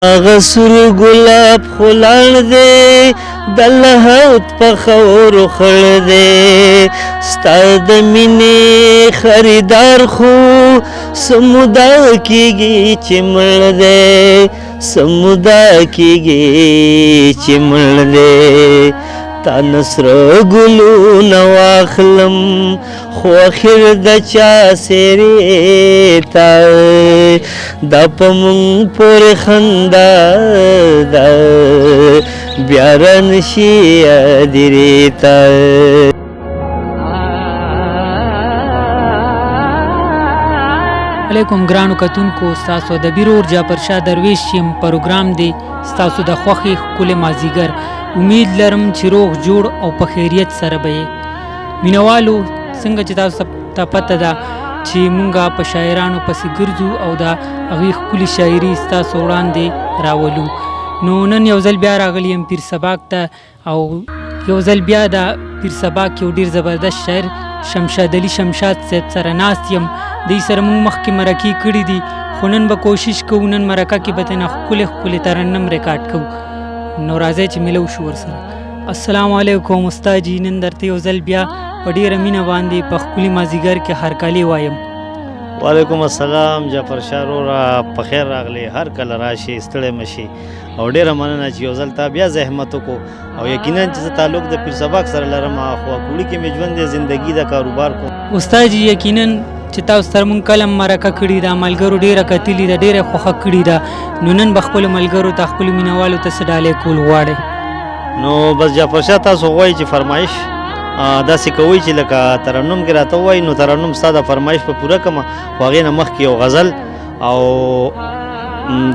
هغه سور ګلاب خو لاړ دی د لحد په خاورو خړ دی ستا د مینې خریدار خو سمودا کېږي چې مړ دی سمودا کېږي چې مړ دی تا نسره ګلونه واخلم خو اخر د چا سیرې تا دا په مونږ پورې خندا ده بیا رانشي یادېرې تا علیکم ګرانو کتونکو ستاسو د بیرور جعفر شاه درویش یم پروګرام دی ستاسو د خوښې ښکلې مازدیګر امید لرم چې روغ جوړ او په خیریت سره به یې مینوالو څنګه چې تاسو ته پته ده چې مونږ په شاعرانو پسې ګرځو او د هغې ښکلې شاعري ستاسو وړاندې راولو نو نن یو ځل بیا راغلی یم پیر سباک ته او یو ځل بیا د پیر سباک یو ډېر زبردست شاعر شمشاد علي شمشاد صاحب سره ناست یم دوی سره مونږ مخکې مرکې کړي دي خو نن به کوشش کوو نن مرکه کې به ترنه ښکلې ښکلې ترنم ریکارډ کوو نو راځئ چې ملو شو ورسره السلام علیکم استاد جي نن درته یو ځل بیا په ډېره مینه باندې په ښکلي مازدیګر کې هرکلی وایم وعلیکم السلام جعفر شاه وروره په خیر راغلی هر کله راشي ستړی مشي او ډېره مننه چې یو ځل تا بیا زحمت وکړو او یقینا چې زه تعلق د پیر سباک سره لرم خو کوړي کې مې ژوند دی زندګي د کاروبار کوم استاد جي یقینا چې تاسو سره مونږ کله مرکه کړې ده ملګرو ډېره کتلې ده ډېره خوښه کړې ده نو نن به خپلو ملګرو ته خپلو مینهوالو ته څه ډالۍ کول غواړئ نو بس جعفر شاه تاسو غواړئ چې فرمایش داسې کوئ چې لکه ترنم کې راته ووایي نو ترنم ستا د فرمایش په پوره کړمه خو هغې نه مخکې یو غزل او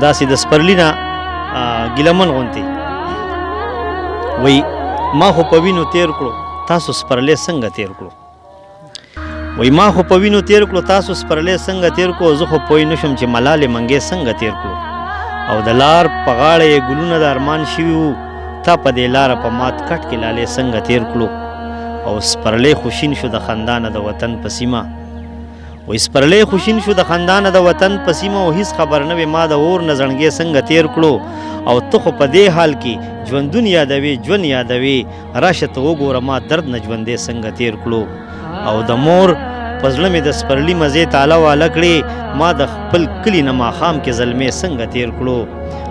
داسې د سپرلي نه ګیلمن غوندې وایي ما خو په وینو تیر کړو تاسو سپرلی څنګه تیر کړو وای ما خو په وینو تیر کړو تاسو سپرلی څنګه تیر کړو زه خو پوه نه شم چې ملالې منګې څنګه تیر کړو او د لار په غاړه یې ګلونه د ارمان شوي وو تا په دې لاره په مات کټ کې لالې څنګه تیر کړو او سپرلی خوشین شو د خندانه د وطن په سیمه وای سپرلی خوشین شو د خندانه د وطن په سیمه او هیڅ خبر نه وي ما د اور نه زړنګې څنګه تیر کړو او ته خو په دې حال کې ژوندون یادوي ژوند یادوي راشه ته وګوره ما درد نه ژوندې څنګه تیر کړو او د مور په زړه مې د سپرلي مزې تاله واله کړې ما د خپل کلي نه ماښام کې زلمې څنګه تیر کړو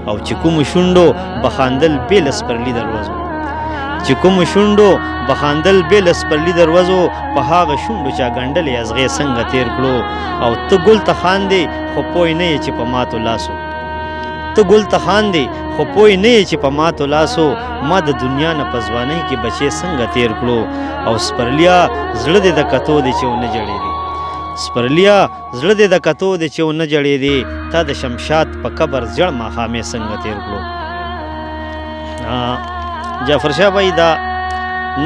او چې کومو شونډو بخاندل بې له سپرلي دروازو چې کومو شونډو بخاندل بې له سپرلي دروازو په هغه شونډو چا ګنډلې ازغې څنګه تیر کړو او ته ګل ته خاندې خو پوه نه یې چې په ماتو لاسو ته ګل ته خاندې خو پوه نه یې چې په ماتو لاسو ما د دنیا نه په ځوانۍ کې بچې څنګه تیر کړو او سپرلیا زړه دې د کتو دی چې ونه جړېدې سپرلیا زړه دې د کتو دی چې ونه جړېدې تا د شمشاد په قبر زړ ماښامې څنګه تیر کړو جعفر شاه بھائی دا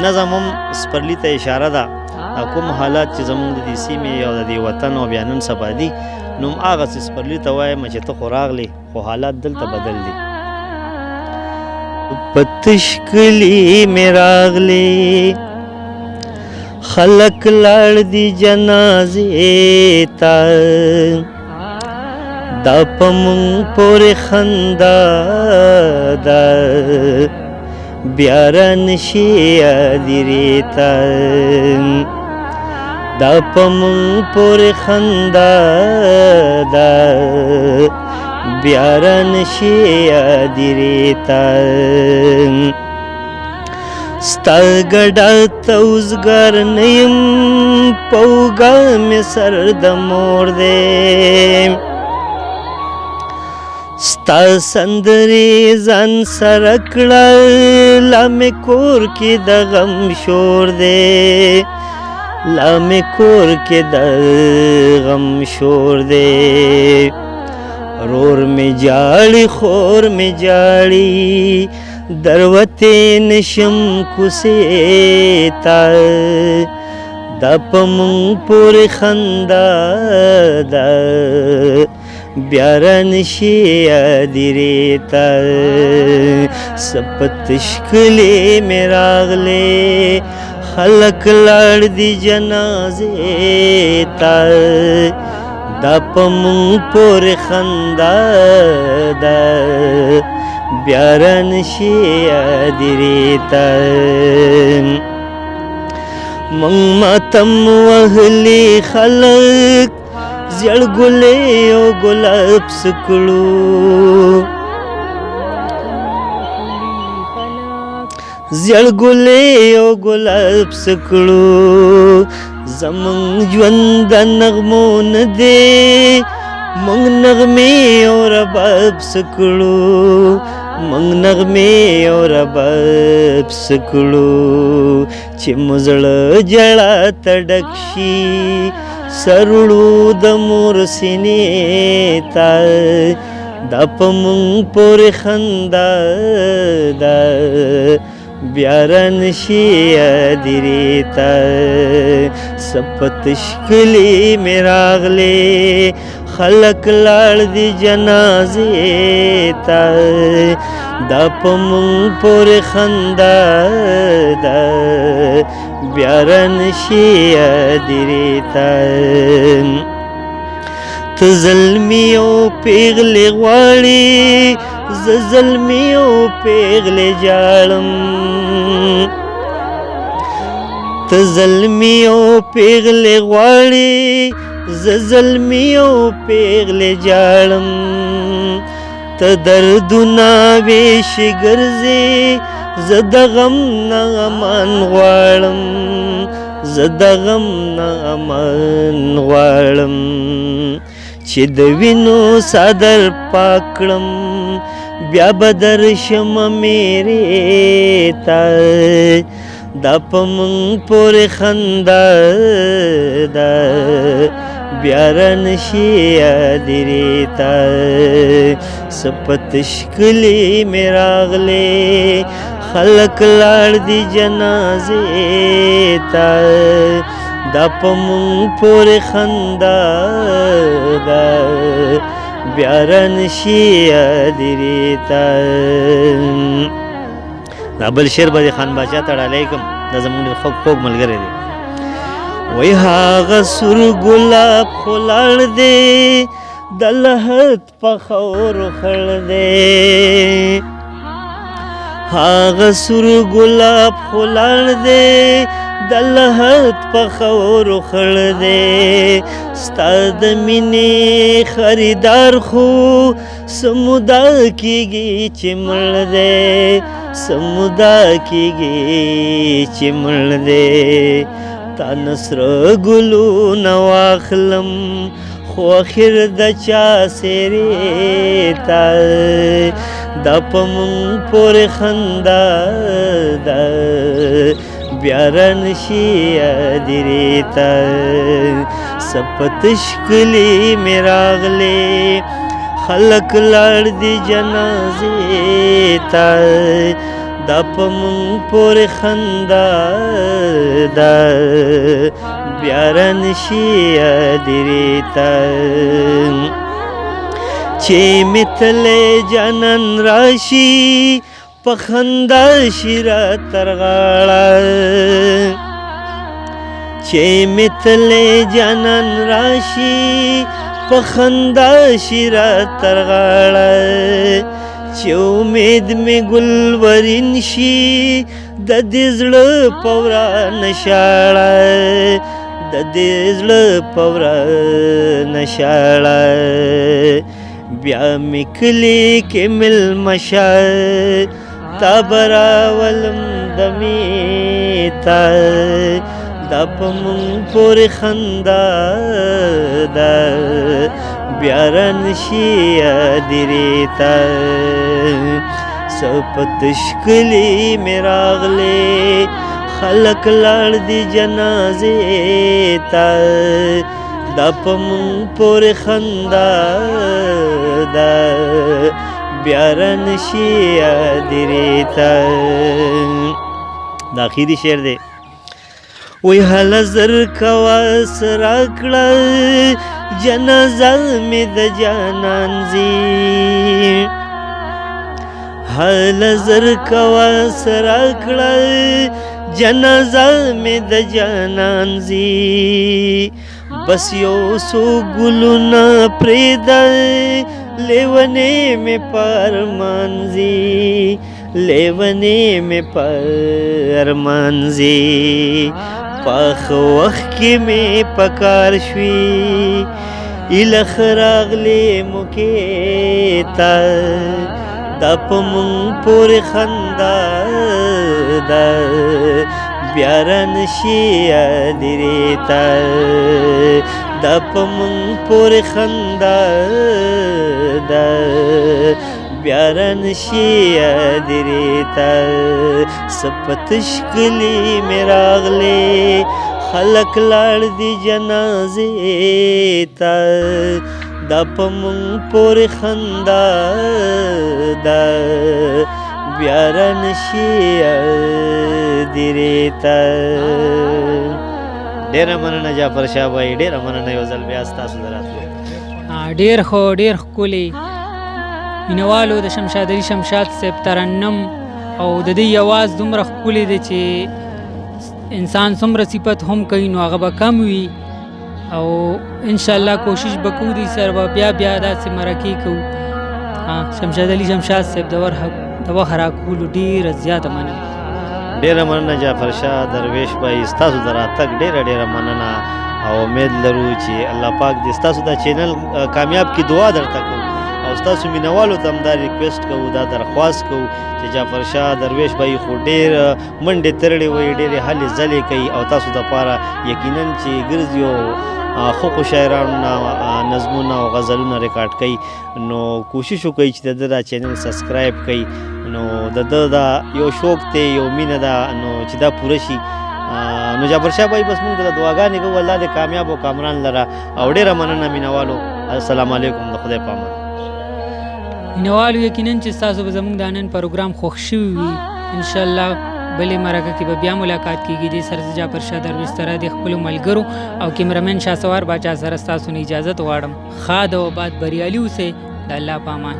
نظم هم سپرلي ته اشاره ده کوم حالات چې زمونږ د دې سیمې او د دې وطن او بیا نن سبا دي نو هغسې سپرلي ته وایم چې ته خو راغلې خو حالات دلته بدل دي په تش کلي مې راغلې خلک لاړ دي جنازې ته دا په مونږ پورې خندا ده بیا رانشي یادېرې ته دا په مونږ پورې خندا ده بیا رانشي یادېرې ته ستا ګډه توزګر نه یم په اوږه مې سر د مور دی ستا سندرې ځان سره کړه لا مې کور کې د غم شور دی لا مې کور کې د غم شور دی رور مې جاړي خور مې جاړي دروتې نشم کوڅې ته دا په مونږ پورې خندا ده بیا رانشي یادېرې ته څه په تشکلې مې راغلې خلک لاړ دي جنازې ته دا په مونږ پورې خندا ده بیا رانشي یادېرې ته مونږ ماتم وهلي خلک زیړ ګلې او ګلاب سکړو زیړ ګلې او ګلاب سکړو زمونږ ژوند د نغمو نه دی مونږ نغمې او رباب سکړو مونږ نغمې او رباب سکړو چې مو زړه ژړا ته ډک شي سرړو د مور سینې ته دا په مونږ پورې خندا ده بیا رانشي یادېرې ته څه په تشکلي مې راغلې خلک لاړ دي جنازې ته دا په مونږ پورې خندا ده بیا رانشي یادېرې ته ته زلمي او پیغلې غواړې زه زلمي او پیغلې جاړم ته زلمي او پیغلې غواړې زه زلمي او پیغلې جاړم ته دردونه ویشې ګرځې زه د غم نه امان غواړم زه د غم نه امان غواړم چې د وینو څادر پاک کړم بیا به درشم میرې ته دا په مونږ پورې خندا ده بیا رانشي یادېرې ته څه په تشکلي مې راغلې خلک لاړ دي جنازې ته دا په مونږ پورې خندا ده بیا رانشي یادېرې ته دا بل شعر به د خان باچا تړلی کړم دا زموږ ډېر خوږ ملګری دی وای هغه سور ګلاب خو لاړ دی د لحد په خاورو خړ دی هغه سور ګلاب خو لاړ دی د لحد په خاورو خړ دی ستا د مینې خریدار خو سمودا کېږي چې مړ دی سمودا کېږي چې مړ دی تا نسره ګلونه واخلم خو اخر د چا سیرې ته دا په مونږ پورې خندا ده بیا رانشي یادېرې ته څه په تشکلي مې راغلې خلک لاړ دي جنازې ته دا په مونږ پورې خندا ده بیا رانشي یادېرې ته چې مې تللی جانان راشي په خندا شي را تر غاړه چې مې تللی جانان راشي په خندا شي را تر غاړه چې امید مې ګلورین شي د دې زړه په ورانه شاړه د دې زړه په ورانه شاړه بیا مې کلي کې مېلمه شه تا به راولم دمې ته دا په مونږ پورې خندا ده بیا رانشي یادېرې ته څه په تشکلي مې راغلې خلک لاړ دي جنازې ته دا په مونږ پورې خندا ده بیا رانشي یادېرې ته دا اخري شعر دی وی هله زر کوه څه راکړه جنازه مې د جانان ځي هله زر کوه څه راکړه جنازه مې د جانان ځي بس یو څو ګلونه پرېږده لیونې مې پرمانځي لیونې مې پرمانځي پاخه وخت کې مې پکار شوي ایله ښه راغلې موکې ته دا په مونږ پورې خندا ده بیا رانشي یادېرې ته دا په مونږ پورې خندا ده بیا رانشي یادېرې ته څه په تش کلي مې راغلې خلک لاړ دي جنازې ته دا په مونږ پورې خندا ده بیا رانشي یادېرې ته. ډېره مننه جعفر شاه بھائی، ډېره مننه یو ځل بیا ستاسو د راتلو. ډېر ښه ډېر ښکلی مینوالو د شمشاد علي شمشاد صاحب ترنم او د دې اواز دومره ښکلی دی چې انسان څومره صفت هم کوي نو هغه به کم وي او انشاءالله کوشش به کوو دوی سره به بیا بیا داسې مرکې کوو. شمشاد علي شمشاد صاحب د وخت راکولو ډېره زیاته مننه. ډېره مننه جعفر شاه درویش بھائی، ستاسو د راتګ ډېره ډېره مننه او امید لرو چې الله پاک دې ستاسو دا چینل کامیاب کړي. دعا درته کوو او ستاسو مینوالو ته هم دا ریکویسټ کوو، دا درخواست کوو چې جعفر شاه درویش بھائی خو ډېر منډې ترړې وایي، ډېرې هلې ځلې کوي او تاسو دپاره یقینا چې ګرځي او ښه شاعرانو نه نظمونه او غزلونه ریکارډ کوي نو کوشش وکړئ چې د ده دا چینل سبسکراېب کړئ. نو د ده دا یو شوق دی، یو مینه ده نو چې دا پوره شي نو جعفر شاه بھائی بس موږ د دعاګانې کوو الله دې کامیاب او کامران لره او ډېره مننه مینوالو. السلام علیکم، د خدای په امان. مینوالو یقینا چې ستاسو به زموږ د نن پروګرام خوښ شوي وي. انشاءالله بلې مرکه کې به بیا ملاقات کېږي. دې سره زه جعفر شاه درویش سره د خپلو ملګرو او کیمرمین شاه سوار باچا سره ستاسو نه اجازت غواړم. ښاد او آباد بریالي اوسئ. د الله په امان.